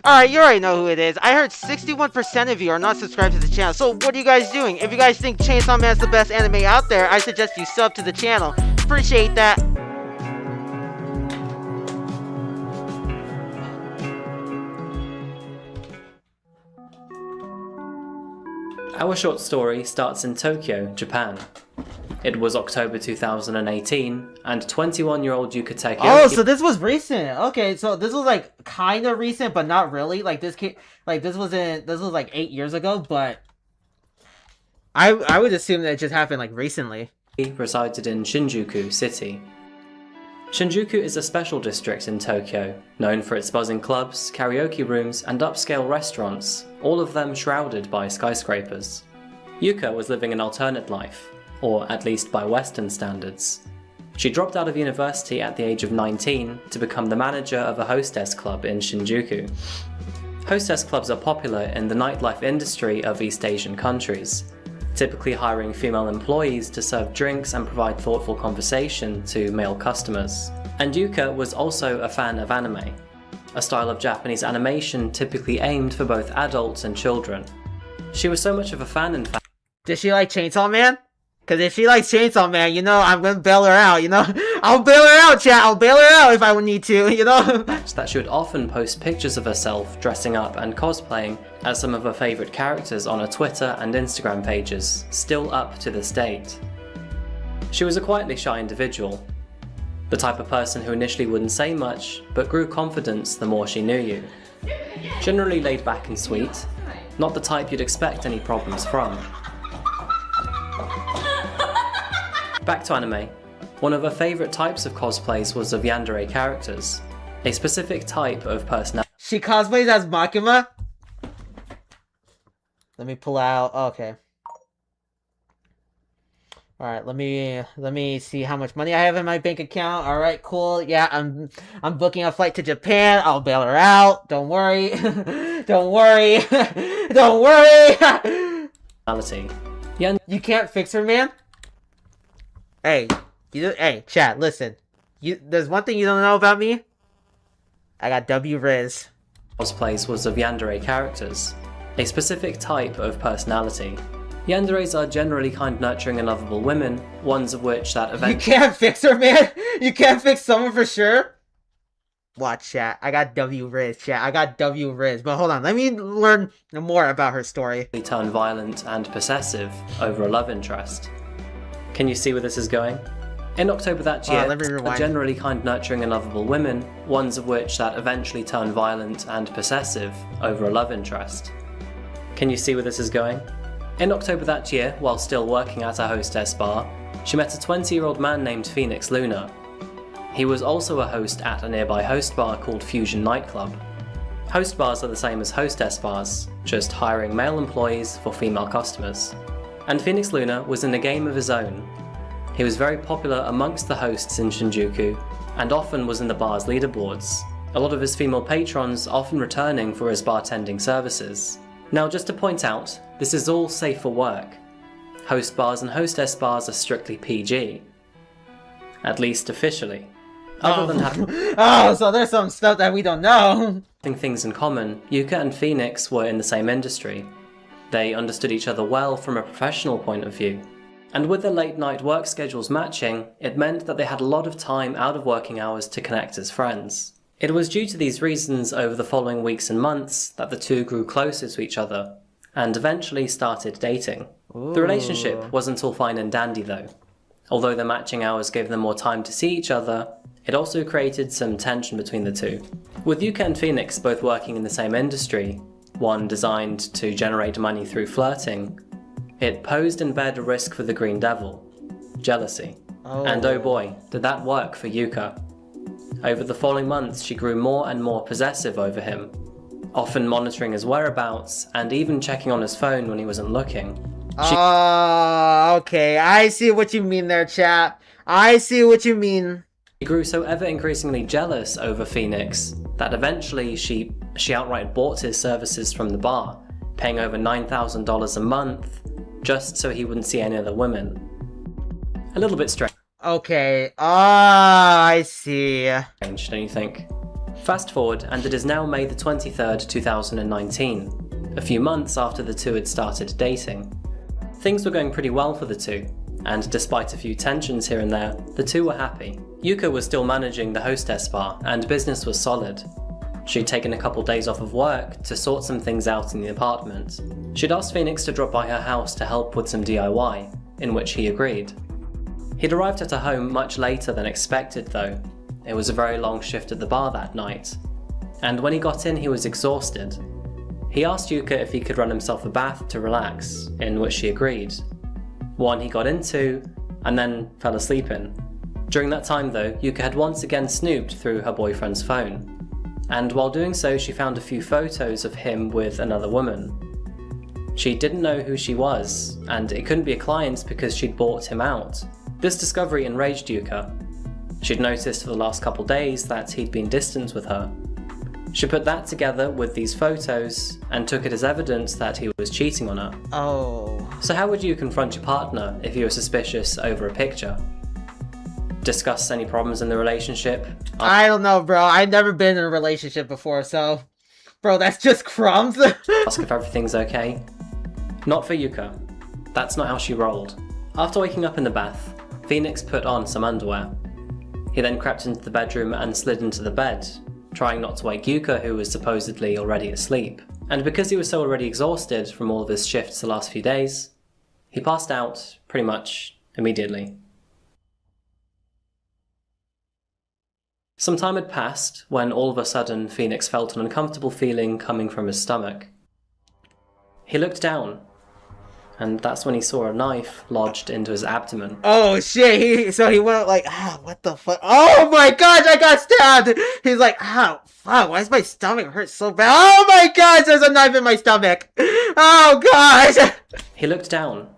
Alright, you already know who it is. I heard 61% of you are not subscribed to the channel, so what are you guys doing? If you guys think Chainsaw Man's the best anime out there, I suggest you sub to the channel. Appreciate that. Our short story starts in Tokyo, Japan. It was October 2018, and 21-year-old Yuka Takaoka... Oh, so this was recent. Okay, so this was like kind of recent, but not really. Like this was like 8 years ago, but I would assume that it just happened like recently. resided in Shinjuku City. Shinjuku is a special district in Tokyo, known for its buzzing clubs, karaoke rooms, and upscale restaurants, all of them shrouded by skyscrapers. Yuka was living an alternate life, or at least by Western standards. She dropped out of university at the age of 19 to become the manager of a hostess club in Shinjuku. Hostess clubs are popular in the nightlife industry of East Asian countries, typically hiring female employees to serve drinks and provide thoughtful conversation to male customers. And Yuka was also a fan of anime, a style of Japanese animation typically aimed for both adults and children. She was so much of a fan, in fact. Did she like Chainsaw Man? Because if she likes Chainsaw Man, you know, I'm gonna bail her out, you know? I'll bail her out, chat! I'll bail her out if I would need to, you know? That she would often post pictures of herself dressing up and cosplaying as some of her favourite characters on her Twitter and Instagram pages, still up to this date. She was a quietly shy individual, the type of person who initially wouldn't say much, but grew confidence the more she knew you. Generally laid back and sweet, not the type you'd expect any problems from. Back to anime. One of her favourite types of cosplays was of yandere characters, a specific type of personality. She cosplays as Makima? Let me pull out. Oh, okay. Alright, let me see how much money I have in my bank account. Alright, cool. Yeah, I'm booking a flight to Japan. I'll bail her out. Don't worry. Don't worry. Don't worry. You can't fix her, man? Hey, hey, chat, listen. There's one thing you don't know about me. I got W Riz. Cosplays was of yandere characters, a specific type of personality. Yanderes are generally kind, nurturing, and lovable women, ones of which that eventually... You can't fix her, man? You can't fix someone for sure? Watch, chat. I got W Riz, chat. I got W Riz. But hold on, let me learn more about her story. ...turn violent and possessive over a love interest. Can you see where this is going? In October that year, are generally kind, nurturing, and lovable women, ones of which that eventually turn violent and possessive over a love interest. Can you see where this is going? In October that year, while still working at a hostess bar, she met a 20-year-old man named Phoenix Luna. He was also a host at a nearby host bar called Fusion Nightclub. Host bars are the same as hostess bars, just hiring male employees for female customers. And Phoenix Luna was in a game of his own. He was very popular amongst the hosts in Shinjuku, and often was in the bar's leaderboards, a lot of his female patrons often returning for his bartending services. Now, just to point out, this is all safe for work. Host bars and hostess bars are strictly PG. At least officially. Other than having so there's some stuff that we don't know. Things in common, Yuka and Phoenix were in the same industry. They understood each other well from a professional point of view. And with their late night work schedules matching, it meant that they had a lot of time out of working hours to connect as friends. It was due to these reasons over the following weeks and months that the two grew closer to each other, and eventually started dating. Ooh. The relationship wasn't all fine and dandy though. Although the matching hours gave them more time to see each other, it also created some tension between the two. With Yuka and Phoenix both working in the same industry, one designed to generate money through flirting, it posed in bed a risk for the Green Devil: jealousy. And oh boy, did that work for Yuka. Over the following months, she grew more and more possessive over him, often monitoring his whereabouts and even checking on his phone when he wasn't looking. Okay, I see what you mean there, chat. I see what you mean. She grew so ever increasingly jealous over Phoenix that eventually she outright bought his services from the bar, paying over $9,000 a month just so he wouldn't see any other women. A little bit strange. Okay, I see. Don't you think? Fast forward, and it is now May the 23rd, 2019, a few months after the two had started dating. Things were going pretty well for the two, and despite a few tensions here and there, the two were happy. Yuka was still managing the hostess bar, and business was solid. She'd taken a couple days off of work to sort some things out in the apartment. She'd asked Phoenix to drop by her house to help with some DIY, in which he agreed. He'd arrived at her home much later than expected though. It was a very long shift at the bar that night, and when he got in he was exhausted. He asked Yuka if he could run himself a bath to relax, in which she agreed. One he got into, and then fell asleep in. During that time though, Yuka had once again snooped through her boyfriend's phone. And while doing so, she found a few photos of him with another woman. She didn't know who she was, and it couldn't be a client because she'd bought him out. This discovery enraged Yuka. She'd noticed for the last couple days that he'd been distant with her. She put that together with these photos and took it as evidence that he was cheating on her. Oh. So how would you confront your partner if you were suspicious over a picture? Discuss any problems in the relationship? I don't know, bro. I've never been in a relationship before, so... Bro, that's just crumbs. Ask if everything's okay. Not for Yuka. That's not how she rolled. After waking up in the bath, Phoenix put on some underwear. He then crept into the bedroom and slid into the bed, trying not to wake Yuka, who was supposedly already asleep. And because he was so already exhausted from all of his shifts the last few days, he passed out pretty much immediately. Some time had passed when all of a sudden Phoenix felt an uncomfortable feeling coming from his stomach. He looked down, and that's when he saw a knife lodged into his abdomen. Oh shit, so he went like, what the fuck? Oh my gosh, I got stabbed! He's like, fuck, why does my stomach hurt so bad? Oh my gosh, there's a knife in my stomach! Oh gosh! He looked down,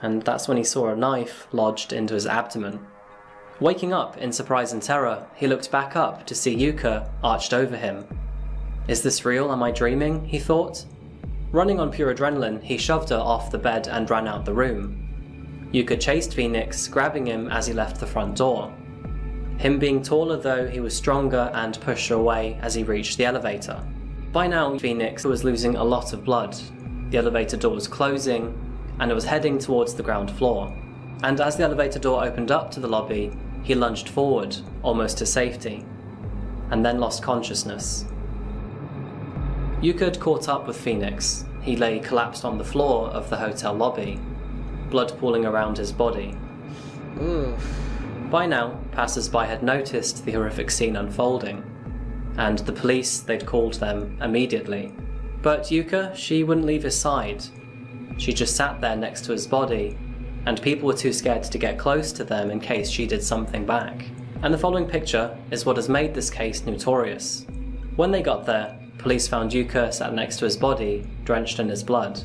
and that's when he saw a knife lodged into his abdomen. Waking up in surprise and terror, he looked back up to see Yuka arched over him. Is this real? Am I dreaming? He thought. Running on pure adrenaline, he shoved her off the bed and ran out the room. Yuka chased Phoenix, grabbing him as he left the front door. Him being taller though, he was stronger and pushed her away as he reached the elevator. By now, Phoenix was losing a lot of blood. The elevator door was closing, and it was heading towards the ground floor. And as the elevator door opened up to the lobby, he lunged forward, almost to safety, and then lost consciousness. Yuka had caught up with Phoenix. He lay collapsed on the floor of the hotel lobby, blood pooling around his body. Oof. By now, passers-by had noticed the horrific scene unfolding, and the police, they'd called them immediately. But Yuka, she wouldn't leave his side. She just sat there next to his body, and people were too scared to get close to them in case she did something back. And the following picture is what has made this case notorious. When they got there, police found Yuka sat next to his body, drenched in his blood.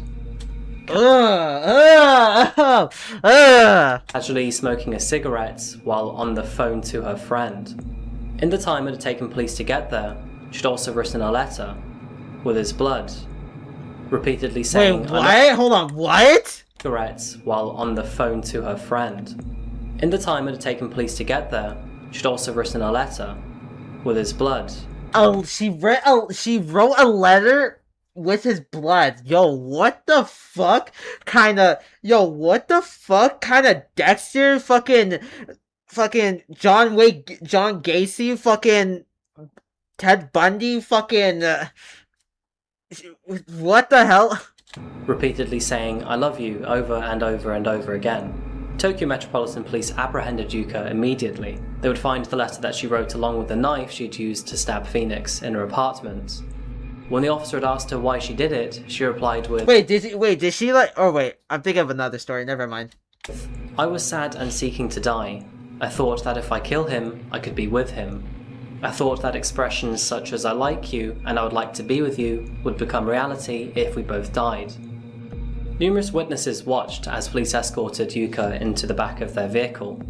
Casually smoking a cigarette while on the phone to her friend. In the time it had taken police to get there, she'd also written a letter with his blood, repeatedly saying... Wait, what? Hold on, what? Cigarettes while on the phone to her friend. In the time it had taken police to get there, she'd also written a letter with his blood. Oh, she wrote a letter with his blood. Yo, what the fuck? What the fuck? Kinda Dexter, fucking John Gacy, fucking Ted Bundy, fucking what the hell? Repeatedly saying, I love you, over and over and over again. Tokyo Metropolitan Police apprehended Yuka immediately. They would find the letter that she wrote along with the knife she'd used to stab Phoenix in her apartment. When the officer had asked her why she did it, she replied with, did she like... Oh wait, I'm thinking of another story, never mind. I was sad and seeking to die. I thought that if I kill him, I could be with him. I thought that expressions such as I like you and I would like to be with you would become reality if we both died. Numerous witnesses watched as police escorted Yuka into the back of their vehicle,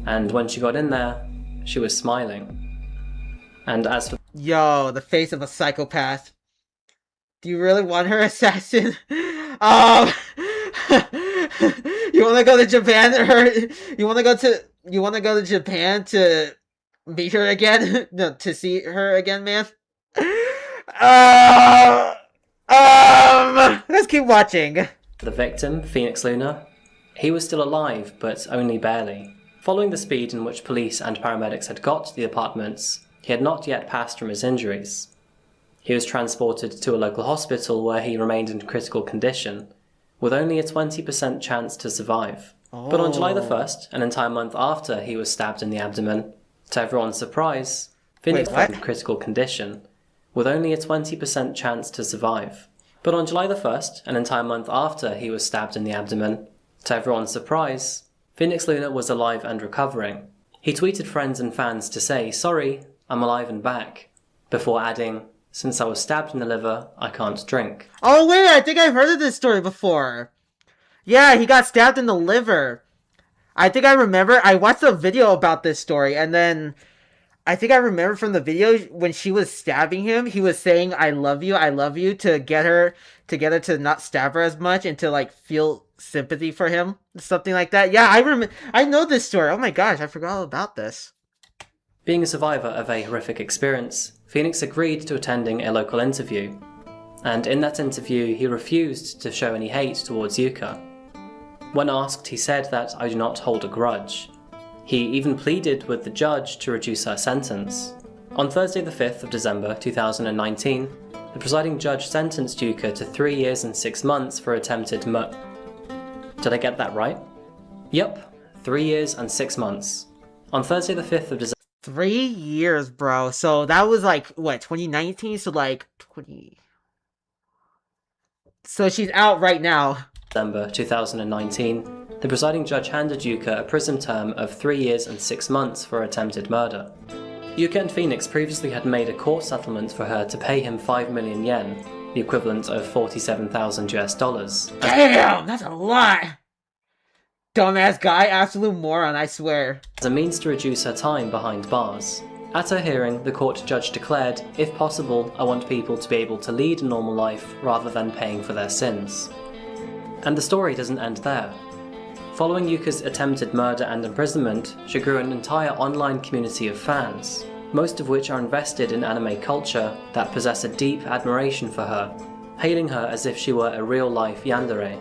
and when she got in there, she was smiling. And as for... Yo, the face of a psychopath. Do you really want her assassin? You wanna go to Japan, or you wanna go to Japan to meet her again. No, to see her again, man. Uh, let's keep watching. The victim, Phoenix Luna, he was still alive, but only barely. Following the speed in which police and paramedics had got to the apartments, he had not yet passed from his injuries. He was transported to a local hospital where he remained in critical condition, with only a 20% chance to survive. Oh. But on July the 1st, an entire month after he was stabbed in the abdomen, to everyone's surprise, Phoenix was in critical condition, with only a 20% chance to survive. But on July the 1st, an entire month after he was stabbed in the abdomen, to everyone's surprise, Phoenix Luna was alive and recovering. He tweeted friends and fans to say, "Sorry, I'm alive and back," before adding, "Since I was stabbed in the liver, I can't drink." Oh wait, I think I've heard of this story before. Yeah, he got stabbed in the liver. I think I remember, I watched a video about this story, and then I think I remember from the video when she was stabbing him, he was saying, I love you, to get her to not stab her as much and to like feel sympathy for him. Something like that. Yeah, I know this story. Oh my gosh, I forgot all about this. Being a survivor of a horrific experience, Phoenix agreed to attending a local interview. And in that interview, he refused to show any hate towards Yuka. When asked, he said that "I do not hold a grudge." He even pleaded with the judge to reduce her sentence. On Thursday the 5th of December 2019, the presiding judge sentenced Yuka to 3 years and 6 months for attempted murder. Did I get that right? Yep, 3 years and 6 months. On Thursday the 5th of December... 3 years, bro. So that was like, what, 2019? So like, 20... So she's out right now. December 2019, the presiding judge handed Yuka a prison term of 3 years and 6 months for attempted murder. Yuka and Phoenix previously had made a court settlement for her to pay him 5 million yen, the equivalent of $47,000. Damn, that's a lot! Dumbass guy, absolute moron, I swear. As a means to reduce her time behind bars. At her hearing, the court judge declared, "If possible, I want people to be able to lead a normal life rather than paying for their sins." And the story doesn't end there. Following Yuka's attempted murder and imprisonment, she grew an entire online community of fans, most of which are invested in anime culture that possess a deep admiration for her, hailing her as if she were a real-life yandere.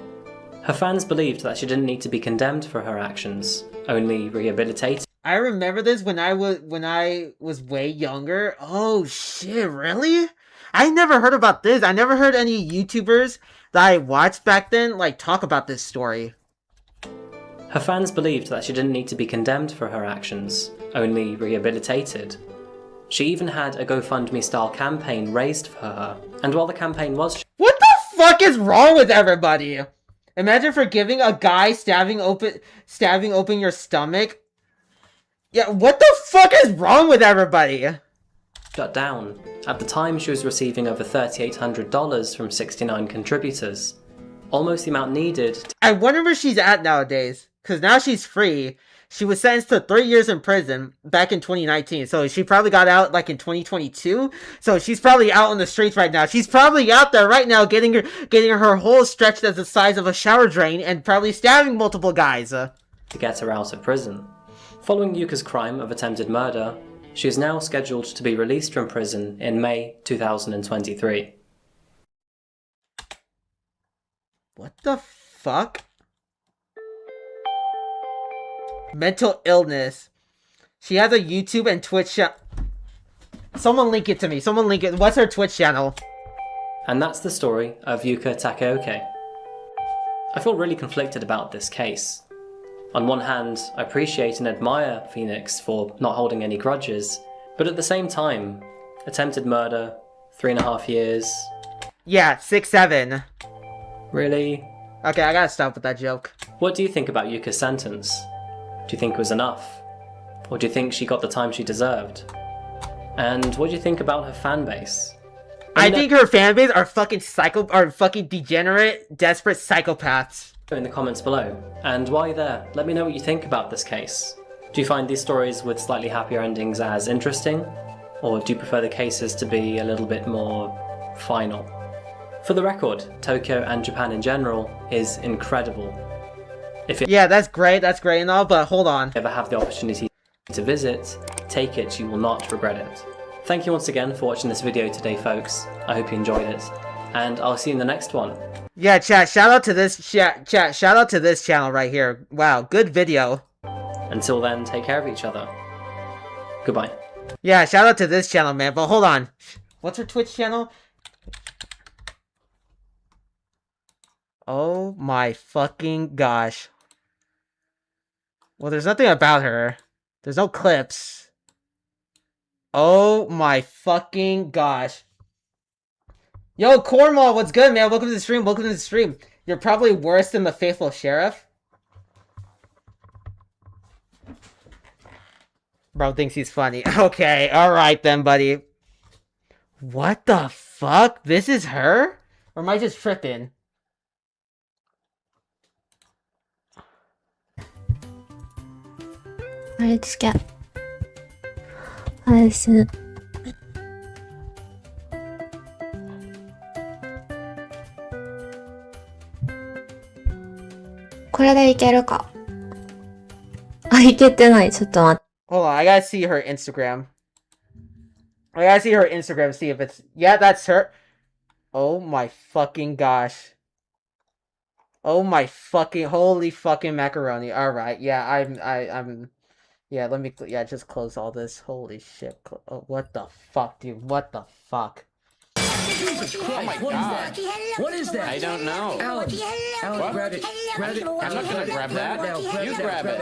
Her fans believed that she didn't need to be condemned for her actions, only rehabilitated. I remember this when I was way younger. Oh shit, really? I never heard about this. I never heard any YouTubers that I watched back then like talk about this story. Her fans believed that she didn't need to be condemned for her actions, only rehabilitated. She even had a GoFundMe-style campaign raised for her, and while the campaign was... What the fuck is wrong with everybody? Imagine forgiving a guy stabbing open your stomach. Yeah, what the fuck is wrong with everybody? Shut down. At the time, she was receiving over $3,800 from 69 contributors, almost the amount needed. I wonder where she's at nowadays, because now she's free. She was sentenced to 3 years in prison back in 2019, so she probably got out like in 2022. So she's probably out on the streets right now. She's probably out there right now getting her hole stretched as the size of a shower drain and probably stabbing multiple guys. To get her out of prison. Following Yuka's crime of attempted murder, she is now scheduled to be released from prison in May 2023. What the fuck? Mental illness. She has a YouTube and Twitch channel. Someone link it to me. Someone link it. What's her Twitch channel? And that's the story of Yuka Takaoka. I feel really conflicted about this case. On one hand, I appreciate and admire Phoenix for not holding any grudges, but at the same time, attempted murder, 3.5 years. Yeah, 6, 7. Really? Okay, I gotta stop with that joke. What do you think about Yuka's sentence? Do you think it was enough? Or do you think she got the time she deserved? And what do you think about her fan base? I think her fan base are fucking degenerate, desperate psychopaths. In the comments below. And while you're there, let me know what you think about this case. Do you find these stories with slightly happier endings as interesting? Or do you prefer the cases to be a little bit more final? For the record, Tokyo and Japan in general is incredible. If you yeah, that's great and all, but hold on. ever have the opportunity to visit, Take it, you will not regret it. Thank you once again for watching this video today, folks. I hope you enjoyed it, and I'll see you in the next one. Yeah, chat, shout out to this shout out to this channel right here. Wow, good video. Until then, take care of each other. Goodbye. Yeah, shout out to this channel, man. But hold on. What's her Twitch channel? Oh my fucking gosh. Well, there's nothing about her. There's no clips. Oh my fucking gosh. Yo, Cornwall, what's good, man? Welcome to the stream. Welcome to the stream. You're probably worse than the faithful sheriff. Bro thinks he's funny. Okay, alright then, buddy. What the fuck? This is her? Or am I just tripping? Let's get this. これでいけるか。あ、いけてない。ちょっと待って。Hold on, I gotta see her Instagram. I gotta see her Instagram, see if it's... Yeah, that's her. Oh my fucking gosh. Oh my fucking... Holy fucking macaroni. Alright, yeah, I'm... Yeah, let me... Yeah, just close all this. Holy shit. Oh, what the fuck, dude? What the fuck? Jesus Christ. Oh my God. What is that? I don't know. Alan, grab it. Grab it. I'm not gonna grab that. Grab it now. You grab it.